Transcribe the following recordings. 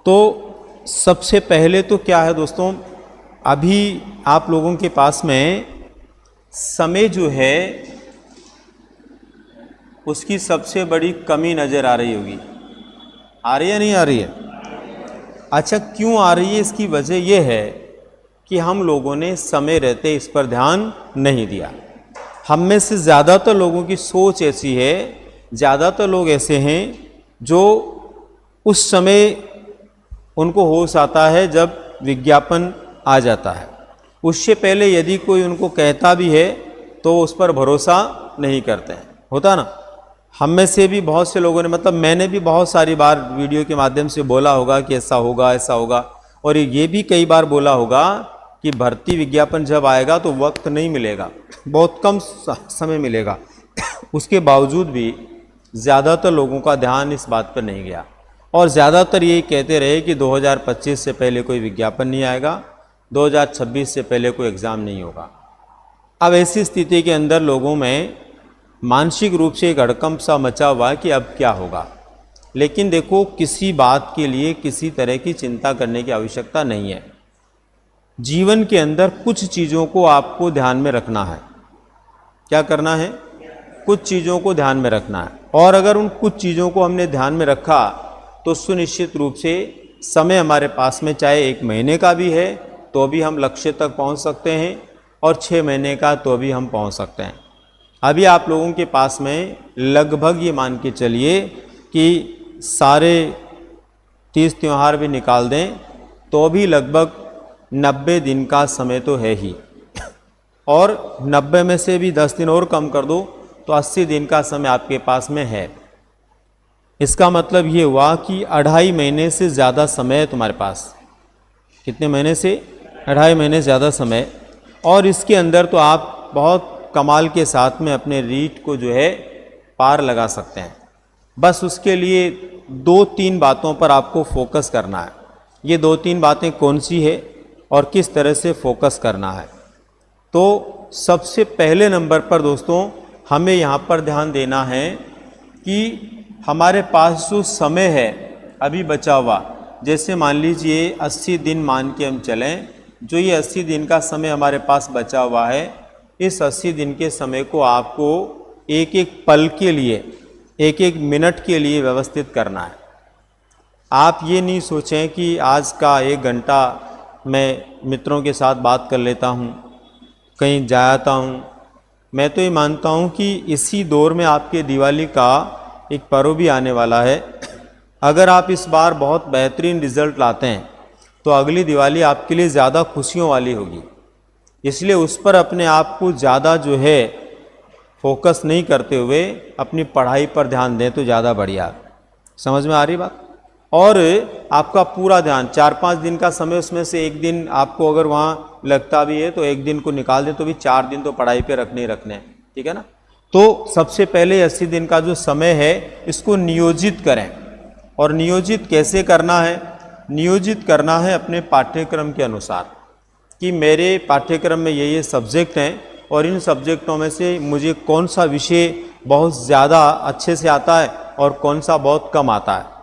तो सबसे पहले तो क्या है दोस्तों, अभी आप लोगों के पास में समय जो है उसकी सबसे बड़ी कमी नज़र आ रही होगी। आ रही है नहीं आ रही है? अच्छा, क्यों आ रही है? इसकी वजह यह है कि हम लोगों ने समय रहते इस पर ध्यान नहीं दिया। हम में से ज़्यादातर लोगों की सोच ऐसी है, ज़्यादातर लोग ऐसे हैं जो उस समय उनको होश आता है जब विज्ञापन आ जाता है। उससे पहले यदि कोई उनको कहता भी है तो उस पर भरोसा नहीं करते हैं। होता ना? हम में से भी बहुत से लोगों ने, मतलब मैंने भी बहुत सारी बार वीडियो के माध्यम से बोला होगा कि ऐसा होगा ऐसा होगा, और ये भी कई बार बोला होगा कि भर्ती विज्ञापन जब आएगा तो वक्त नहीं मिलेगा, बहुत कम समय मिलेगा। उसके बावजूद भी ज़्यादातर लोगों का ध्यान इस बात पर नहीं गया, और ज़्यादातर यही कहते रहे कि 2025 से पहले कोई विज्ञापन नहीं आएगा, 2026 से पहले कोई एग्ज़ाम नहीं होगा। अब ऐसी स्थिति के अंदर लोगों में मानसिक रूप से एक हड़कंप सा मचा हुआ है कि अब क्या होगा। लेकिन देखो, किसी बात के लिए किसी तरह की चिंता करने की आवश्यकता नहीं है। जीवन के अंदर कुछ चीज़ों को आपको ध्यान में रखना है। क्या करना है? कुछ चीज़ों को ध्यान में रखना है, और अगर उन कुछ चीज़ों को हमने ध्यान में रखा तो सुनिश्चित रूप से समय हमारे पास में चाहे 1 महीने का भी है तो भी हम लक्ष्य तक पहुंच सकते हैं, और 6 महीने का तो भी हम पहुंच सकते हैं। अभी आप लोगों के पास में लगभग ये मान के चलिए कि सारे 30 त्यौहार भी निकाल दें तो भी लगभग 90 दिन का समय तो है ही, और 90 में से भी 10 दिन और कम कर दो तो 80 दिन का समय आपके पास में है। इसका मतलब ये हुआ कि 2.5 महीने से ज़्यादा समय है तुम्हारे पास। कितने महीने से? 2.5 महीने ज़्यादा समय, और इसके अंदर तो आप बहुत कमाल के साथ में अपने रीट को जो है पार लगा सकते हैं। बस उसके लिए 2-3 बातों पर आपको फोकस करना है। ये 2-3 बातें कौन सी है और किस तरह से फोकस करना है? तो सबसे पहले नंबर पर दोस्तों हमें यहाँ पर ध्यान देना है कि हमारे पास जो समय है अभी बचा हुआ, जैसे मान लीजिए 80 दिन मान के हम चलें, जो ये 80 दिन का समय हमारे पास बचा हुआ है, इस 80 दिन के समय को आपको एक एक पल के लिए, एक एक मिनट के लिए व्यवस्थित करना है। आप ये नहीं सोचें कि आज का 1 घंटा मैं मित्रों के साथ बात कर लेता हूँ, कहीं जाता हूँ। मैं तो ये मानता हूँ कि इसी दौर में आपके दिवाली का एक पर्व भी आने वाला है। अगर आप इस बार बहुत बेहतरीन रिजल्ट लाते हैं तो अगली दिवाली आपके लिए ज़्यादा खुशियों वाली होगी। इसलिए उस पर अपने आप को ज़्यादा जो है फोकस नहीं करते हुए अपनी पढ़ाई पर ध्यान दें तो ज़्यादा बढ़िया। समझ में आ रही बात? और आपका पूरा ध्यान 4-5 दिन का समय, उसमें से 1 दिन आपको अगर वहाँ लगता भी है तो 1 दिन को निकाल दें तो भी 4 दिन तो पढ़ाई पे रखने ही रखने हैं। ठीक है ना? तो सबसे पहले 80 दिन का जो समय है इसको नियोजित करें। और नियोजित कैसे करना है? नियोजित करना है अपने पाठ्यक्रम के अनुसार कि मेरे पाठ्यक्रम में ये सब्जेक्ट हैं और इन सब्जेक्टों में से मुझे कौन सा विषय बहुत ज़्यादा अच्छे से आता है और कौन सा बहुत कम आता है।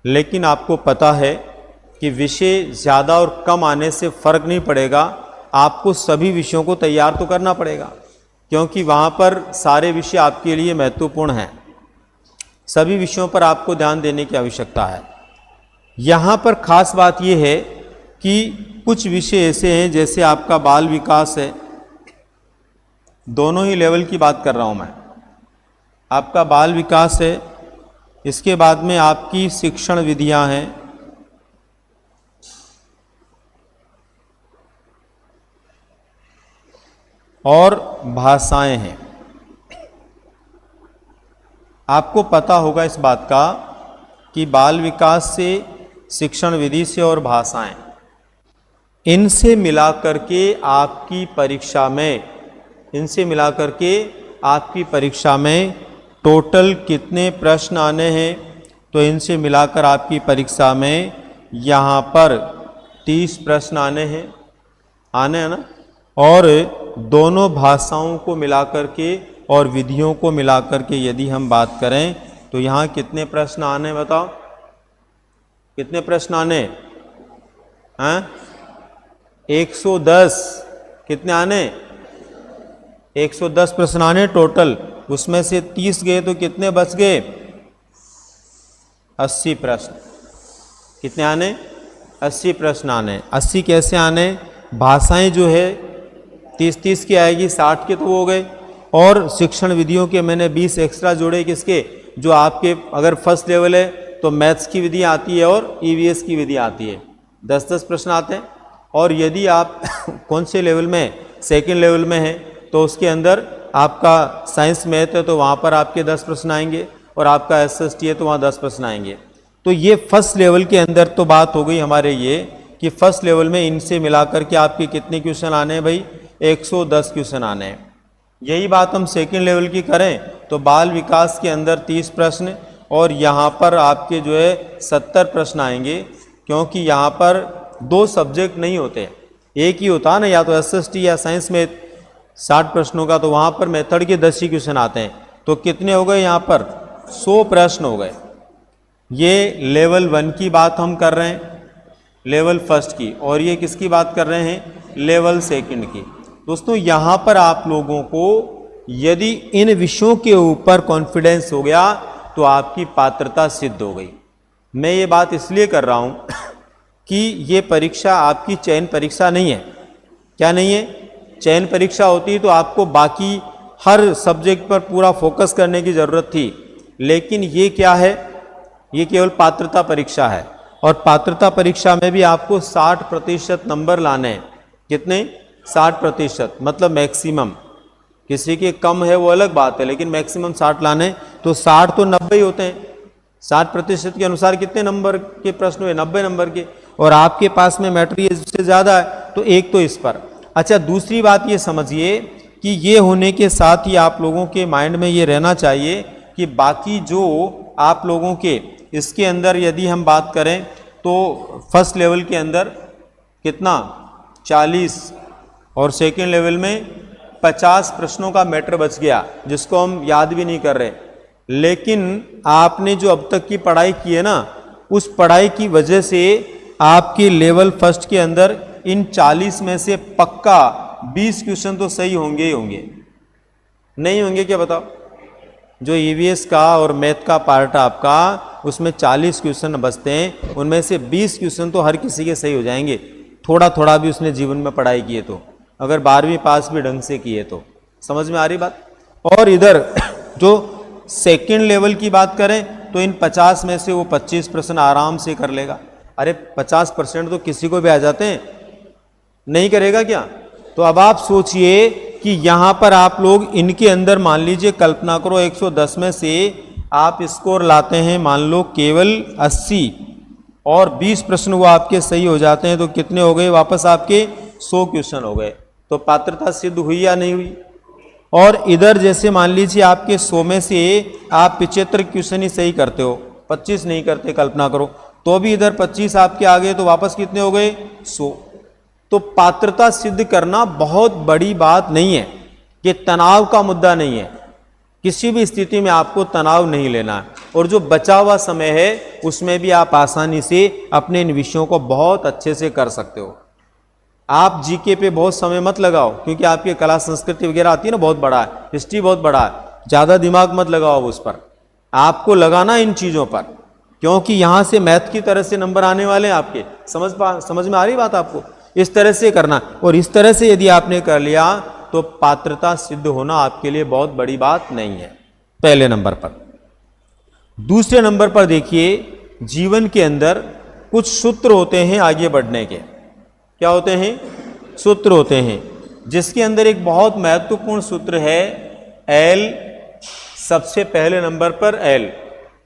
लेकिन आपको पता है कि विषय ज़्यादा और कम आने से फ़र्क नहीं पड़ेगा, आपको सभी विषयों को तैयार तो करना पड़ेगा, क्योंकि वहाँ पर सारे विषय आपके लिए महत्वपूर्ण हैं। सभी विषयों पर आपको ध्यान देने की आवश्यकता है। यहाँ पर ख़ास बात यह है कि कुछ विषय ऐसे हैं, जैसे आपका बाल विकास है, दोनों ही लेवल की बात कर रहा हूँ मैं। आपका बाल विकास है, इसके बाद में आपकी शिक्षण विधियाँ हैं, और भाषाएं हैं। आपको पता होगा इस बात का कि बाल विकास से, शिक्षण विधि से और भाषाएं, इनसे मिला करके आपकी परीक्षा में, इनसे मिला करके आपकी परीक्षा में टोटल कितने प्रश्न आने हैं? तो इनसे मिलाकर आपकी परीक्षा में यहाँ पर 30 प्रश्न आने हैं ना। और दोनों भाषाओं को मिलाकर के और विधियों को मिलाकर के यदि हम बात करें तो यहाँ कितने प्रश्न आने बताओ? कितने प्रश्न आने हैं? 110। कितने आने? 110 प्रश्न आने टोटल। उसमें से 30 गए तो कितने बच गए? 80 प्रश्न। कितने आने? 80 प्रश्न आने। 80 कैसे आने? भाषाएं जो है 30-30 की आएगी, 60 के तो वो हो गए, और शिक्षण विधियों के मैंने 20 एक्स्ट्रा जोड़े। किसके? जो आपके अगर फर्स्ट लेवल है तो मैथ्स की विधि आती है और ईवीएस की विधि आती है, 10-10 प्रश्न आते हैं। और यदि आप कौन से लेवल में, सेकेंड लेवल में हैं, तो उसके अंदर आपका साइंस मैथ है तो वहाँ पर आपके 10 प्रश्न आएंगे, और आपका एसएसटी है तो वहाँ 10 प्रश्न आएंगे। तो ये फर्स्ट लेवल के अंदर तो बात हो गई हमारे ये कि फर्स्ट लेवल में इनसे मिलाकर के आपके कितने क्वेश्चन आने हैं भाई? 110 क्वेश्चन आने हैं। यही बात हम सेकेंड लेवल की करें तो बाल विकास के अंदर 30 प्रश्न, और यहाँ पर आपके जो है 70 प्रश्न आएंगे, क्योंकि यहाँ पर 2 सब्जेक्ट नहीं होते, एक ही होता है ना, या तो एसएसटी या साइंस में 60 प्रश्नों का, तो वहाँ पर मेथड के 10 ही क्वेश्चन आते हैं। तो कितने हो गए यहाँ पर? 100 प्रश्न हो गए। ये लेवल 1 की बात हम कर रहे हैं, लेवल फर्स्ट की, और ये किसकी बात कर रहे हैं? लेवल सेकंड की। दोस्तों यहाँ पर आप लोगों को यदि इन विषयों के ऊपर कॉन्फिडेंस हो गया तो आपकी पात्रता सिद्ध हो गई। मैं ये बात इसलिए कर रहा हूँ कि ये परीक्षा आपकी चयन परीक्षा नहीं है। क्या नहीं है? चयन परीक्षा होती तो आपको बाकी हर सब्जेक्ट पर पूरा फोकस करने की ज़रूरत थी, लेकिन ये क्या है? ये केवल पात्रता परीक्षा है, और पात्रता परीक्षा में भी आपको 60% नंबर लाने हैं। कितने? 60%, मतलब मैक्सिमम। किसी के कम है वो अलग बात है, लेकिन मैक्सिमम 60 लाने। तो 60 तो 90 ही होते हैं। 60% के अनुसार कितने नंबर के प्रश्न हुए? 90 नंबर के। और आपके पास में मटेरियल से ज़्यादा है तो एक तो इस पर। अच्छा, दूसरी बात ये समझिए कि ये होने के साथ ही आप लोगों के माइंड में ये रहना चाहिए कि बाकी जो आप लोगों के इसके अंदर यदि हम बात करें तो फर्स्ट लेवल के अंदर कितना? 40, और सेकेंड लेवल में 50 प्रश्नों का मैटर बच गया, जिसको हम याद भी नहीं कर रहे। लेकिन आपने जो अब तक की पढ़ाई की है ना, उस पढ़ाई की वजह से आपके लेवल फर्स्ट के अंदर इन 40 में से पक्का 20 क्वेश्चन तो सही होंगे ही होंगे। नहीं होंगे क्या बताओ? जो ईवीएस का और मैथ का पार्ट आपका, उसमें 40 क्वेश्चन बचते हैं, उनमें से 20 क्वेश्चन तो हर किसी के सही हो जाएंगे, थोड़ा थोड़ा भी उसने जीवन में पढ़ाई की है तो, अगर 12वीं पास भी ढंग से की है तो। समझ में आ रही बात? और इधर जो सेकेंड लेवल की बात करें तो इन 50 में से वो 25 प्रश्न आराम से कर लेगा। अरे 50% तो किसी को भी आ जाते हैं, नहीं करेगा क्या? तो अब आप सोचिए कि यहाँ पर आप लोग इनके अंदर मान लीजिए, कल्पना करो 110 में से आप स्कोर लाते हैं मान लो केवल 80, और 20 प्रश्न वो आपके सही हो जाते हैं, तो कितने हो गए? वापस आपके 100 क्वेश्चन हो गए। तो पात्रता सिद्ध हुई या नहीं हुई? और इधर जैसे मान लीजिए आपके 100 में से आप 75 क्वेश्चन ही सही करते हो, 25 नहीं करते, कल्पना करो, तो भी इधर 25 आपके आ गए, तो वापस कितने हो गए? 100। तो पात्रता सिद्ध करना बहुत बड़ी बात नहीं है, कि तनाव का मुद्दा नहीं है। किसी भी स्थिति में आपको तनाव नहीं लेना है, और जो बचा हुआ समय है उसमें भी आप आसानी से अपने इन विषयों को बहुत अच्छे से कर सकते हो। आप जीके पे बहुत समय मत लगाओ, क्योंकि आपकी कला संस्कृति वगैरह आती है ना, बहुत बड़ा है, हिस्ट्री बहुत बड़ा है, ज़्यादा दिमाग मत लगाओ उस पर। आपको लगाना इन चीज़ों पर, क्योंकि यहाँ से मैथ की तरह से नंबर आने वाले हैं आपके। समझ में आ रही बात आपको? इस तरह से करना, और इस तरह से यदि आपने कर लिया तो पात्रता सिद्ध होना आपके लिए बहुत बड़ी बात नहीं है, पहले नंबर पर। दूसरे नंबर पर देखिए, जीवन के अंदर कुछ सूत्र होते हैं आगे बढ़ने के। क्या होते हैं? सूत्र होते हैं, जिसके अंदर एक बहुत महत्वपूर्ण सूत्र है एल। सबसे पहले नंबर पर एल।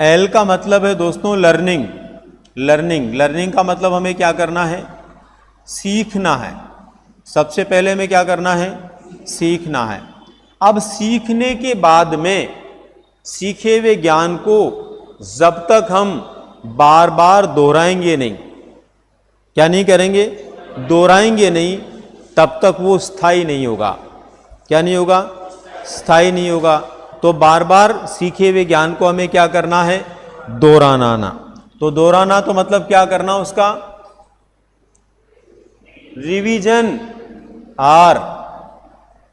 एल का मतलब है दोस्तों लर्निंग। लर्निंग का मतलब हमें क्या करना है? सीखना है। सबसे पहले हमें क्या करना है? सीखना है। अब सीखने के बाद में सीखे हुए ज्ञान को जब तक हम बार बार दोहराएंगे नहीं, क्या नहीं करेंगे? दोहराएंगे नहीं, तब तक वो स्थायी नहीं होगा। क्या नहीं होगा? स्थायी नहीं होगा। तो बार बार सीखे हुए ज्ञान को हमें क्या करना है? दोहराना। तो दोहराना तो मतलब क्या करना उसका, रिवीजन, आर,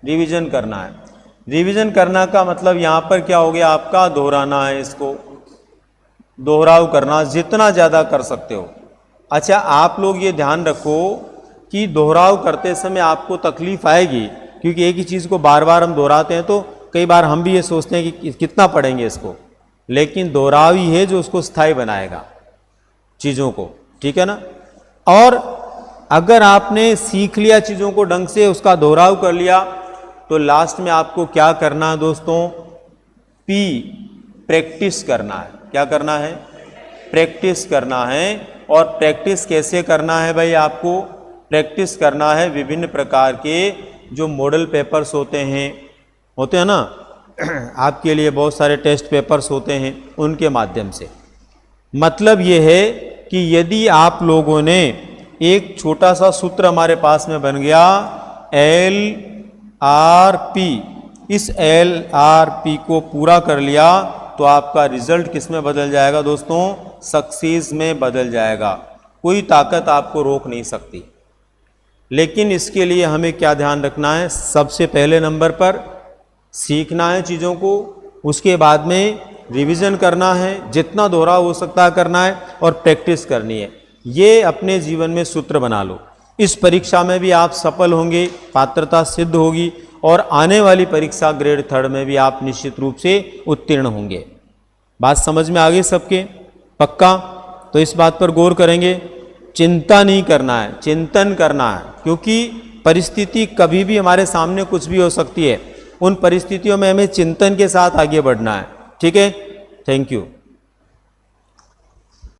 रिवीजन करना है। रिवीजन करना का मतलब यहां पर क्या हो गया आपका, दोहराना है, इसको दोहराव करना, जितना ज़्यादा कर सकते हो। अच्छा, आप लोग ये ध्यान रखो कि दोहराव करते समय आपको तकलीफ आएगी, क्योंकि एक ही चीज़ को बार बार हम दोहराते हैं तो कई बार हम भी ये सोचते हैं कि कितना पढ़ेंगे इसको, लेकिन दोहराव ही है जो उसको स्थायी बनाएगा चीज़ों को, ठीक है ना। और अगर आपने सीख लिया चीज़ों को ढंग से, उसका दोहराव कर लिया, तो लास्ट में आपको क्या करना है दोस्तों, पी, प्रैक्टिस करना है। क्या करना है, प्रैक्टिस करना है। और प्रैक्टिस कैसे करना है भाई, आपको प्रैक्टिस करना है विभिन्न प्रकार के जो मॉडल पेपर्स होते हैं ना, आपके लिए बहुत सारे टेस्ट पेपर्स होते हैं, उनके माध्यम से। मतलब ये है कि यदि आप लोगों ने एक छोटा सा सूत्र हमारे पास में बन गया, LRP, इस LRP को पूरा कर लिया तो आपका रिजल्ट किस में बदल जाएगा दोस्तों, सक्सेस में बदल जाएगा। कोई ताकत आपको रोक नहीं सकती। लेकिन इसके लिए हमें क्या ध्यान रखना है, सबसे पहले नंबर पर सीखना है चीज़ों को, उसके बाद में रिवीजन करना है, जितना दोहराव हो सकता है करना है, और प्रैक्टिस करनी है। ये अपने जीवन में सूत्र बना लो। इस परीक्षा में भी आप सफल होंगे, पात्रता सिद्ध होगी, और आने वाली परीक्षा ग्रेड 3 में भी आप निश्चित रूप से उत्तीर्ण होंगे। बात समझ में आ गई सबके, पक्का? तो इस बात पर गौर करेंगे। चिंता नहीं करना है, चिंतन करना है, क्योंकि परिस्थिति कभी भी हमारे सामने कुछ भी हो सकती है। उन परिस्थितियों में हमें चिंतन के साथ आगे बढ़ना है। ठीक है, थैंक यू।